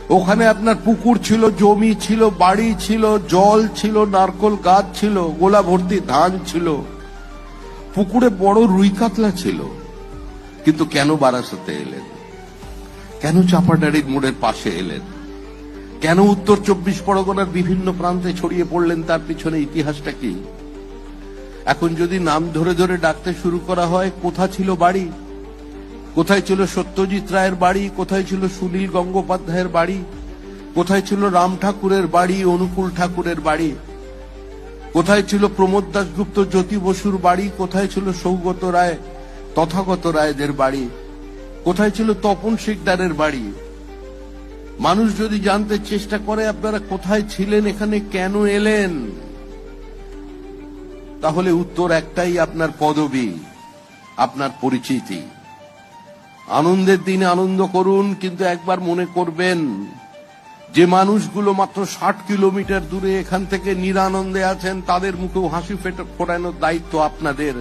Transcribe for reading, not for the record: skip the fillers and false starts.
ওখানে আপনার পুকুর ছিল, জমি ছিল, বাড়ি ছিল, জল ছিল, নারকল গাছ ছিল, গোলা ভর্তি ধান ছিল, পুকুরে বড় রুই কাতলা ছিল। কিন্তু কেন বারাসাতে এলেন? কেন চাপাডাড়ির মোড়ের পাশে এলেন? কেন উত্তর 24 পরগনার বিভিন্ন প্রান্তে ছড়িয়ে পড়লেন? তার পিছনে ইতিহাসটা কি? এখন যদি নাম ধরে ধরে ডাকতে শুরু করা হয়, কোথা ছিল বাড়ি? কোথায় ছিল সত্যজিৎ রায়ের বাড়ি? কোথায় ছিল সুনীল গঙ্গোপাধ্যায়ের বাড়ি? কোথায় ছিল রাম ঠাকুরের বাড়ি, অনুকূল ঠাকুরের বাড়ি? কোথায় ছিল প্রমোদ দাশগুপ্ত, জ্যোতি বসুর বাড়ি? কোথায় ছিল সৌগত রায়, তথাগত রায়দের বাড়ি? কোথায় ছিল তপন শিকদারের বাড়ি? মানুষ যদি জানতে চেষ্টা করে আপনারা কোথায় ছিলেন, এখানে কেন এলেন, তাহলে উত্তর একটাই, আপনার পদবি, আপনার পরিচিতি। আনন্দের দিনে আনন্দ করুন, কিন্তু একবার মনে করবেন যে মানুষগুলো মাত্র 60 কিলোমিটার দূরে এখান থেকে নিরানন্দে আছেন, তাদের মুখেও হাসি ফোটানোর দায়িত্ব আপনাদের।